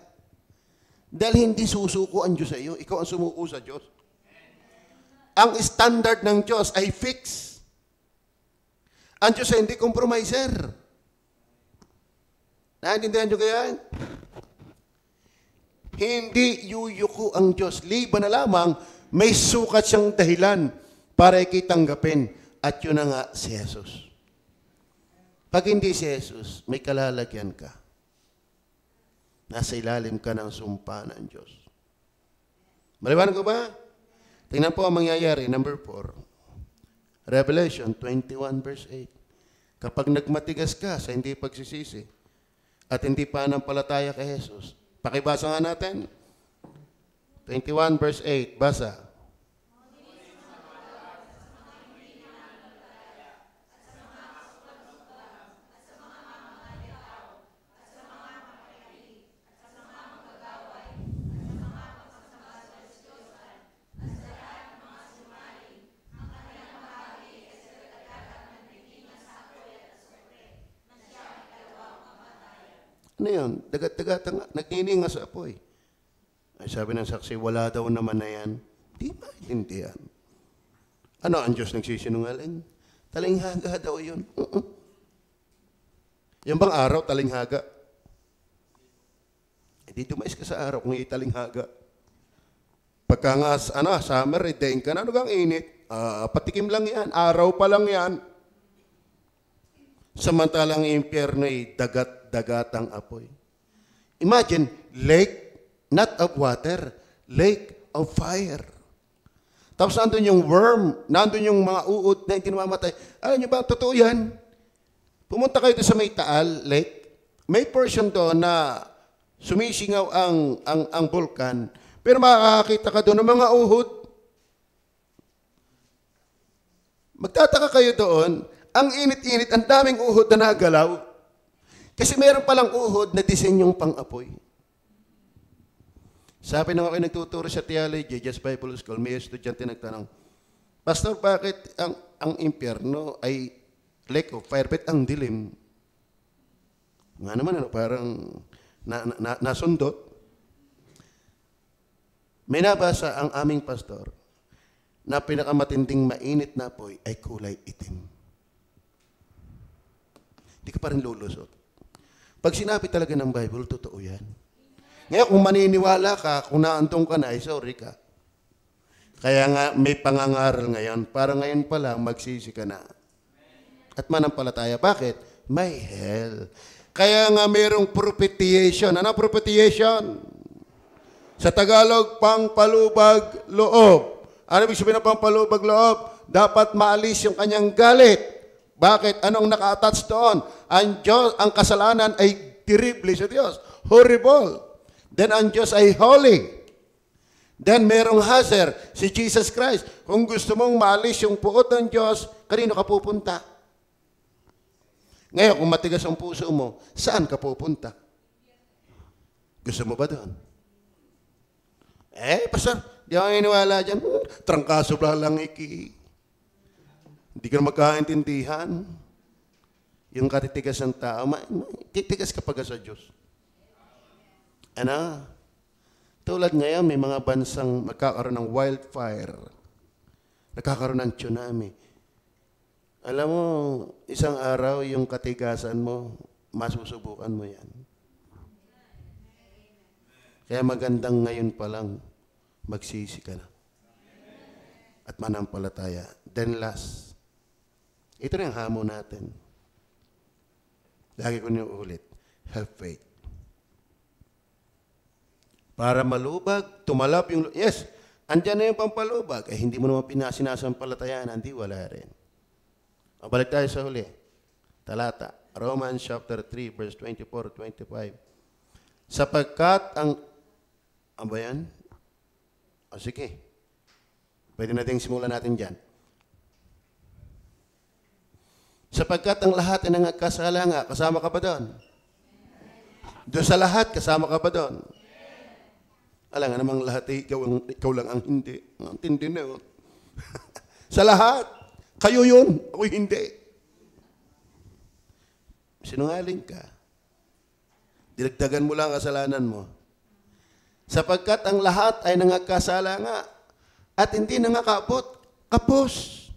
Dahil hindi susuko ang Diyos sa iyo, ikaw ang sumuko sa Diyos. Ang standard ng Diyos ay fix. Ang Diyos ay hindi compromiser. Naintindihan nyo kaya? Hindi yuyuko ang Diyos. Liban na lamang, may sukat siyang dahilan para ikitanggapin. At yun na nga si Jesus. Pag hindi si Jesus, may kalalagyan ka. Nasa ilalim ka ng sumpa ng Diyos. Maliwanag ko ba? Tingnan po ang mangyayari. Number 4. Revelation 21 verse 8. Kapag nagmatigas ka sa hindi pagsisisi at hindi pananampalataya kay Jesus, pakibasa nga natin. 21 verse 8. Basa. Ano yun? Dagat-dagat, nagnininga sa apoy. Ay sabi ng saksi, wala daw naman na yan. Di maintindihan. Ano ang Diyos nagsisinungaling? Talinghaga daw yun. Yung bang araw, talinghaga? Hindi dumais ka sa araw kung italinghaga. Pagka nga, summer, daing ka na, ano kang init? Patikim lang yan. Araw pa lang yan. Samantalang impyerno ay dagat-dagatang apoy. Imagine, lake, not of water, lake of fire. Tapos nandun yung worm, nandun yung mga uod na hindi namamatay. Alam nyo ba, totoo yan? Pumunta kayo sa may Taal Lake, may portion doon na sumisingaw ang vulkan, pero makakakita ka doon ng mga uhod. Magtataka kayo doon, ang init-init, ang daming uhod na nagalaw. Kasi meron palang uhod na disenyong pang-apoy. Sabi nung ako nagtuturo sa theology, Just Bible School, may estudyante nagtanong, Pastor, bakit ang impyerno ay lake of fire, but ang dilim? Nga naman, parang nasundot. May nabasa ang aming pastor na pinakamatinding mainit na apoy ay kulay itim. Hindi ka pa rin lulusot. Pag sinabi talaga ng Bible, totoo yan. Ngayon, kung maniniwala ka, kung naantong ka na, ay sorry ka. Kaya nga, may pangangaral ngayon. Para ngayon pa lang, magsisi ka na. At manampalataya. Bakit? May hell. Kaya nga, mayroong propitiation. Ano propitiation? Sa Tagalog, pangpalubag loob. Ano ibig sabihin ng pangpalubag loob? Dapat maalis yung kanyang galit. Bakit? Anong naka-attach doon? Ang Diyos, ang kasalanan ay terrible sa Diyos. Horrible. Then ang Diyos ay holy. Then merong hazer, si Jesus Christ. Kung gusto mong maalis yung puot ng Diyos, kanino ka pupunta? Ngayon, kung matigas ang puso mo, saan ka pupunta? Gusto mo ba doon? Pastor, di ako iniwala dyan. Trangkaso lang iki. Hindi ka na magkaintindihan. Yung katitigas ng tao, titigas ka pag sa Diyos. Ano? Tulad ngayon, may mga bansang magkakaroon ng wildfire. Nagkakaroon ng tsunami. Alam mo, isang araw, yung katigasan mo, masusubukan mo yan. Kaya magandang ngayon pa lang, magsisi ka na. At manampalataya. Then last, ito na yung hamon natin. Lagi ko niyo ulit, have faith. Para malubag, tumalab yung... Yes, andyan na yung pampalubag. Hindi mo naman sinasanampalatayaan, hindi, wala rin. Balik tayo sa huli. Talata. Romans chapter 3, verse 24-25. Sapagkat ang... Ano ba yan? Sige. Pwede natin simulan natin dyan. Sapagkat ang lahat ay nangagkasala nga, kasama ka ba doon? Doon sa lahat, kasama ka ba doon? Alam nga namang lahat ay ikaw lang ang hindi. Ang tindi na yun. Sa lahat. Kayo yun. Ako hindi. Sinungaling ka. Dilagdagan mo lang ang kasalanan mo. Sapagkat ang lahat ay nangagkasala nga at hindi nangakabot. Kapos.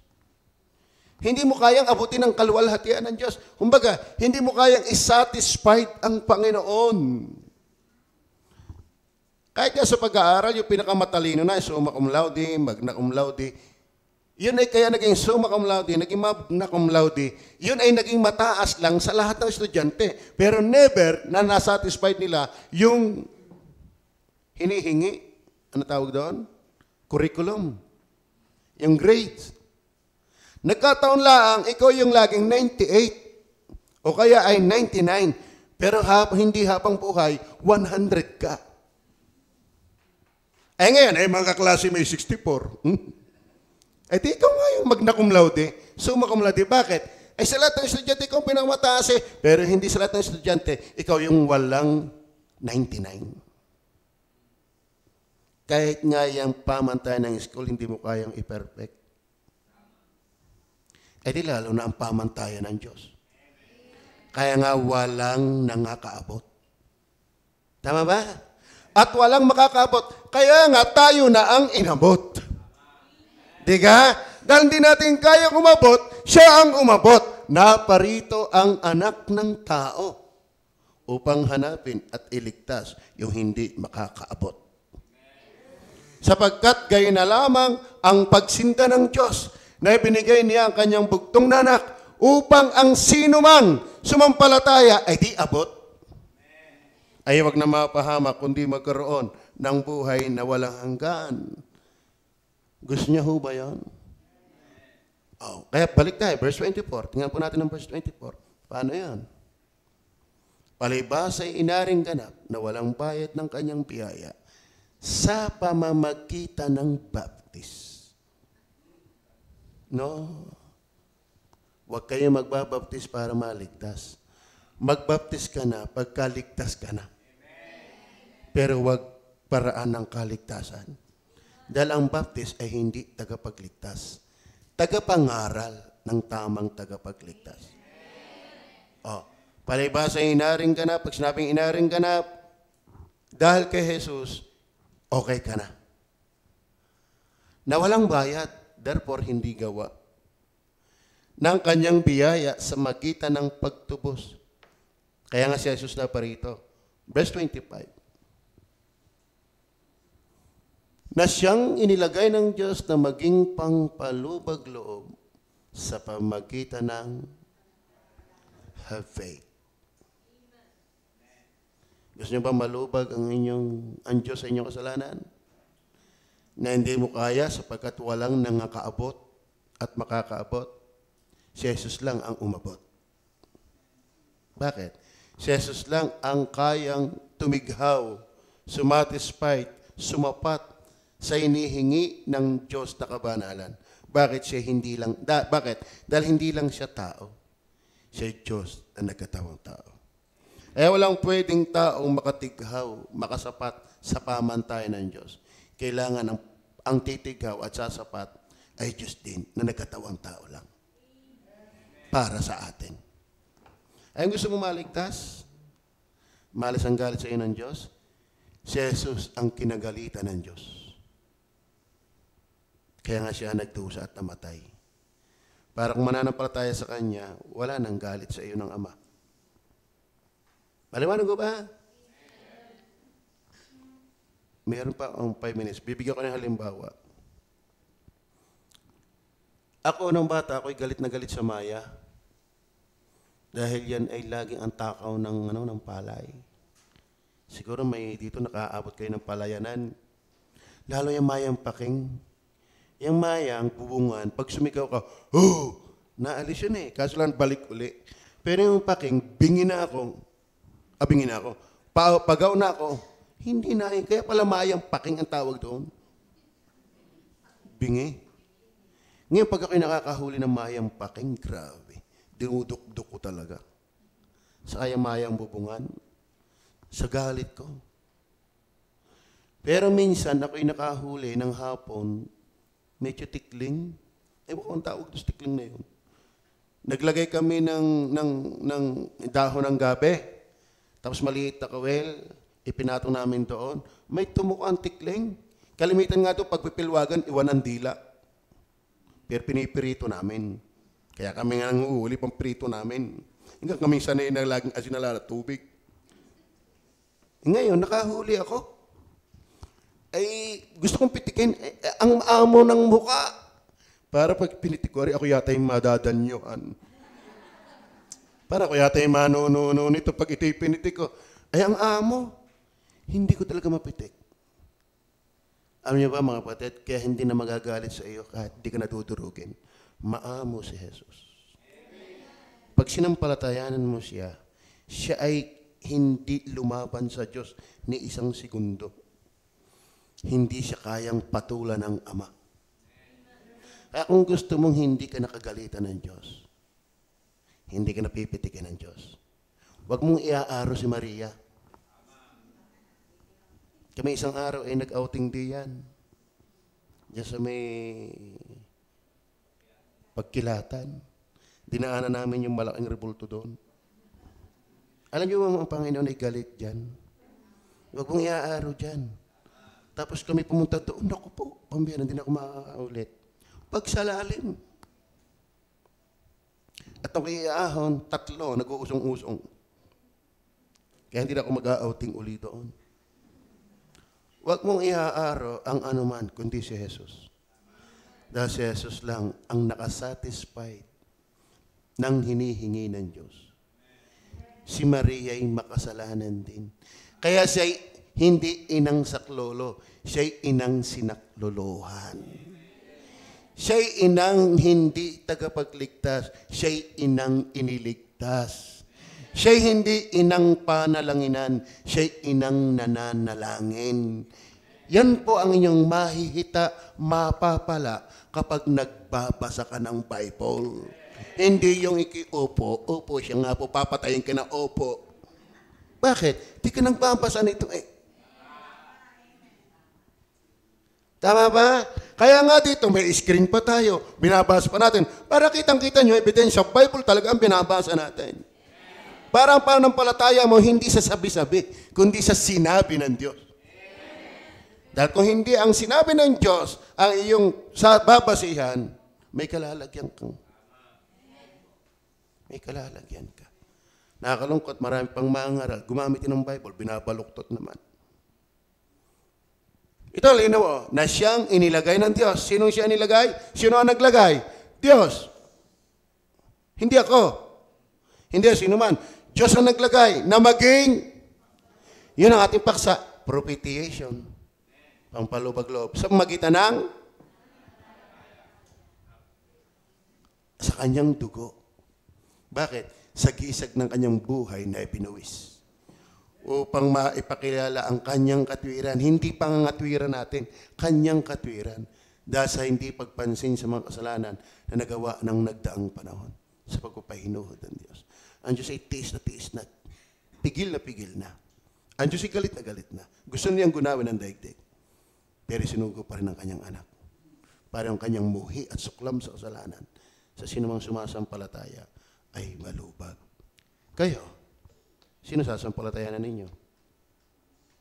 Hindi mo kayang abutin ang kaluwalhatian ng Diyos. Kumbaga, hindi mo kayang isatisfied ang Panginoon. Kahit nga sa pag-aaral, yung pinakamatalino na, summa cum laude, magna cum laude, yun ay kaya naging summa cum laude, naging magna cum laude, yun ay naging mataas lang sa lahat ng estudyante. Pero never na nasatisfied nila yung hinihingi, ano tawag doon? Curriculum. Yung grades. Nagkataon lang, ikaw yung laging 98 o kaya ay 99, pero hindi habang buhay, 100 ka. Ngayon, mga kaklase may 64. Di ikaw nga yung magna cum laude, summa cum laude. Bakit? Sa lahat ng estudyante ikaw pinamataas pero hindi sa lahat ng estudyante, ikaw yung walang 99. Kahit nga yung pamantayan ng school, hindi mo kayang i-perfect. Di lalo na ang pamantayan ng Diyos. Kaya nga walang nangakaabot. Tama ba? At walang makakaabot. Kaya nga tayo na ang inabot. Diga? Dahil hindi natin kaya umabot, siya ang umabot. Naparito ang anak ng tao upang hanapin at iligtas yung hindi makakaabot. Sapagkat gayon na lamang ang pagsinta ng Diyos na ibinigay niya ang kanyang bugtong na anak upang ang sinumang sumampalataya ay di abot. Ay wag na mapahamak kundi magkaroon ng buhay na walang hanggan. Gusto niya ho ba yan? Kaya balik tayo, verse 24. Tingnan po natin ang verse 24. Paano yan? Palibhas ay inaring ganap na walang bayad ng kanyang biyaya sa pamamagitan ng baptis. No? Huwag kayo magbabaptis para maligtas. Magbaptis ka na pagkaligtas ka na. Pero huwag paraan ng kaligtasan. Dahil ang baptis ay hindi tagapagligtas. Tagapangaral ng tamang tagapagligtas. Palibhas ay inaring ganap. Pag sinabing inaring ganap, dahil kay Jesus, okay ka na. Na walang bayad. therefore hindi gawa ng kanyang biyaya sa magitan ng pagtubos. Kaya nga si Jesus na parito. Verse 25. Na siyang inilagay ng Diyos na maging pangpalubag loob sa pamagitan ng have faith. Gusto niyo ba malubag ang Diyos sa inyong kasalanan? Na hindi mo kaya sapagkat walang nangakaabot at makakaabot? Si Jesus lang ang umabot. Bakit? Si Jesus lang ang kayang tumighaw, sumatisfied, sumapat sa inihingi ng Diyos na kabanalan. Bakit siya hindi lang? Bakit? Dahil hindi lang siya tao. Siya Diyos na nagkatawang tao. Kaya walang pwedeng taong makatighaw, makasapat sa pamantayan ng Diyos. Kailangan ang titighaw at sasapat ay Diyos din na nagkatawang tao lang. Para sa atin. Ay gusto mo maligtas? Malis ang galit sa iyo ng Diyos? Si Jesus ang kinagalitan ng Diyos. Kaya nga siya nagdusa at namatay. Para kung mananampalataya sa Kanya, wala nang galit sa iyo ng Ama. Maliwanag ko ba? Meron pa ang 5 minutes. Bibigyan ko ng halimbawa. Ako nung bata, ako'y galit na galit sa Maya. Dahil yan ay laging ang takaw ng palay. Siguro may dito nakaabot kayo ng palayanan. Lalo yung Mayang paking. Yung Mayang bubungan, pag sumigaw ka, oh! Naalis yun eh. Kaso lang balik uli. Pero yung paking, bingin na ako. Pagaw na ako. Hindi na eh. Kaya pala Mayang paking ang tawag doon. Bingi. Ngayon pag ako'y nakakahuli ng Mayang paking, grabe. Dinuduk-duk ko talaga. Sa kaya Mayang bubungan, sa galit ko. Pero minsan ako'y nakahuli ng hapon, medyo tikling. Ewan ko ang tawag doon sa tikling na yun. Naglagay kami ng dahon ng gabi. Tapos maliit na kawel, ipinatong namin doon. May tumukhang tikling. Kalimitan nga doon, pagpipilwagan, iwan ang dila. Pero pinipirito namin. Kaya kami nga nanguhuli, pang prito namin. Hanggang kami sanay na laging asinala at tubig. Ngayon, nakahuli ako. Ay, gusto kong pitikin. Ang amo ng muka. Para pag pinitikori, ako yata yung madadanyuhan. Para ako yata yung manununo nito pag ito'y pinitik ko. Ay, ang amo, hindi ko talaga mapitik. Alam niyo ba mga kapatid, kaya hindi na magagalit sa iyo kahit hindi ka nadudurugin. Maamo si Jesus. Pag sinampalatayanan mo siya, siya ay hindi lumaban sa Diyos ni isang segundo. Hindi siya kayang patulan ng Ama. Kaya kung gusto mong hindi ka nakagalitan ng Diyos, hindi ka napipitikin ng Diyos, huwag mong iaaro si Maria. Kami isang araw ay nag-outing diyan. Diyan sa may Pagkilatan. Dinaanan namin yung malaking rebulto doon. Alam niyo ang Panginoon ay galit dyan. Huwag mong iaaro dyan. Tapos kami pumunta doon. Naku po, pambiyan, hindi na ako makakaulit. Pagsalalim. At ang iahon, 3, nag-uusong-usong. Kaya hindi na ako mag-outing uli doon. Huwag mong iaaro ang anuman, kundi si Jesus. Dahil si Jesus lang ang nakasatisfied ng hinihingi ng Diyos. Si Maria ay makasalanan din. Kaya siya'y hindi inang saklolo, siya'y inang sinaklolohan. Siya'y inang hindi tagapagligtas, siya'y inang iniligtas. Siya'y hindi inang panalanginan, siya'y inang nananalangin. Yan po ang inyong mahihita, mapapala kapag nagbabasa ka ng Bible. Hindi yung ikiupo, upo siya nga po, papatayin ka na upo. Bakit? Di ka nagbabasa nito eh. Tama ba? Kaya nga dito, may screen pa tayo. Binabasa pa natin. Para kitang-kita nyo, ebidensya, Bible talaga ang binabasa natin. Para ang pananampalataya mo, hindi sa sabi-sabi, kundi sa sinabi ng Diyos. Dahil kung hindi ang sinabi ng Diyos ang iyong babasihan, may kalalagyan kang. May kalalagyan ka. Nakakalungkot, marami pang mangaral. Gumamit ng Bible, binabaluktot naman. Ito, linaw, na siyang inilagay ng Diyos. Sinong siya inilagay? Sino ang naglagay? Diyos. Hindi ako. Hindi sino man. Diyos ang naglagay na maging, yun ang ating paksa, propitiation. Pampalubag-loob. Sa magitan ng sa kanyang dugo. Bakit? Sa gisag ng kanyang buhay na ibinuwis. Upang maipakilala ang kanyang katwiran. Hindi pangangatwiran natin, kanyang katwiran. Dahil sa hindi pagpansin sa mga kasalanan na nagawa ng nagdaang panahon sa pagpapahinuhod ng Diyos. Ang Diyos ay tiis na, pigil na. Ang Diyos ay galit na. Gusto niyang gunawin ng daigdig. Pero sinugo pa rin ang kanyang anak. Para ang kanyang muhi at suklam sa kasalanan sa sinumang sumasampalataya ay malubag. Kayo, sino sasampalatayanan ninyo?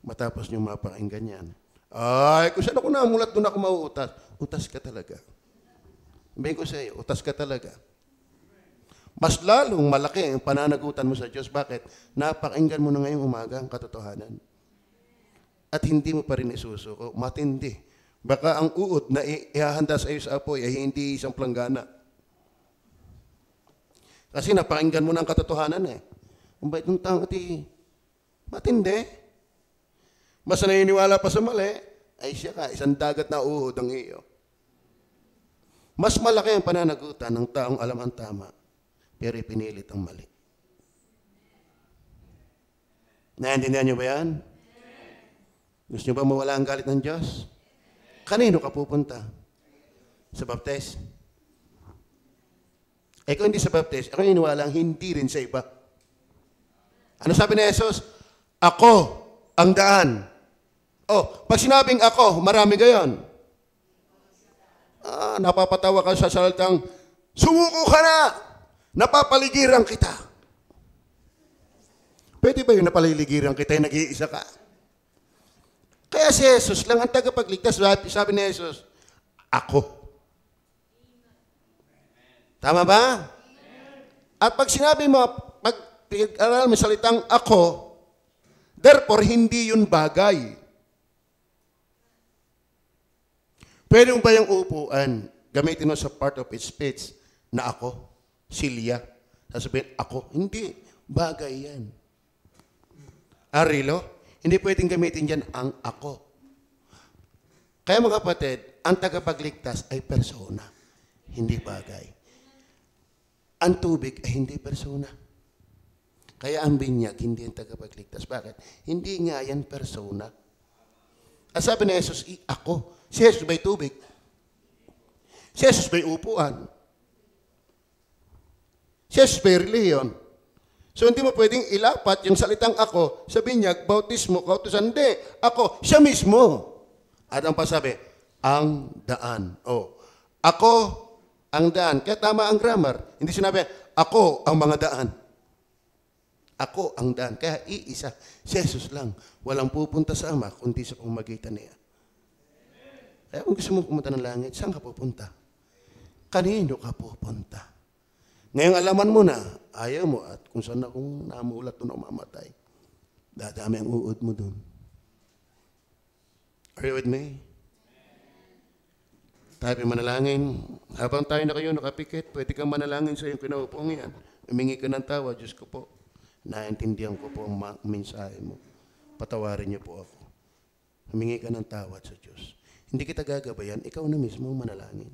Matapos nyo mapakinggan yan. Ay, kung saan ako namulat, doon ako mauutas. Utas ka talaga. Sabihin ko sa iyo, utas ka talaga. Mas lalong malaki ang pananagutan mo sa Diyos. Bakit? Napakinggan mo na ngayong umaga ang katotohanan. At hindi mo pa rin isusuko. Matindi. Baka ang uod na ihahanda sa iyo sa apoy ay hindi isang planggana. Kasi napakinggan mo na ang katotohanan eh. Ang bait ng taong ati, matindi. Mas naniniwala pa sa mali, ay siya ka, isang dagat na uhod ang iyo. Mas malaki ang pananagutan ng taong alam ang tama, pero ipinilit ang mali. Naintindihan niyo ba yan? Gusto niyo ba mawala ang galit ng Diyos? Kanino ka pupunta? Sa baptist? Kung hindi sa baptist, ako iniwalang hindi rin sa iba. Ano sabi ni Jesus? Ako ang daan. Pag sinabing ako, marami gayon. Napapatawa ka sa salitang, sumuko ka na! Napapaligiran kita. Pwede ba yung napaliligiran kita yung nag-iisa ka? Kaya si Jesus lang ang tagapagligtas. Sabi ni Jesus, ako. Tama ba? At pag sinabi mo, pag pinag-aral mo salitang ako, therefore, hindi yun bagay. Pwede mo ba yung upuan, gamitin mo sa part of its speech, na ako, silya, sasabihin, ako, hindi, bagay yan. Arilo, hindi pwedeng gamitin dyan ang ako. Kaya mga kapatid, ang tagapagligtas ay persona, hindi bagay. Ang tubig ay hindi persona. Kaya ang binyag, hindi ang tagapagligtas. Bakit? Hindi nga yan persona. At sabi ni Jesus, ako. Si Jesus ba'y tubig? Si Jesus ba'y upuan? Si Jesus ba'y reliyon? So hindi mo pwedeng ilapat yung salitang ako sa binyag, bautismo, kautusan. Hindi. Ako, siya mismo. At ang pasabi, ang daan. Ako, ang daan. Kaya tama ang grammar. Hindi sinabi, ako ang mga daan. Ako ang daan. Kaya iisa. Si Jesus lang. Walang pupunta sa Ama, kundi sa pamamagitan niya. Kaya kung gusto mo pumunta ng langit, saan ka pupunta? Kanino ka pupunta? Ngayong alaman mo na, ayaw mo, at kung saan akong namulat doon ako mamatay, dadami ang uod mo doon. Are you with me? Tayo manalangin. Habang tayo na kayo nakapikit, pwede kang manalangin sa iyong kinaupong yan. Humingi ka ng tawa, Diyos ko po. Naintindihan ko po ang mensahe mo. Patawarin niyo po ako. Humingi ka ng tawad sa Diyos. Hindi kita gagabayan, ikaw na mismo manalangin.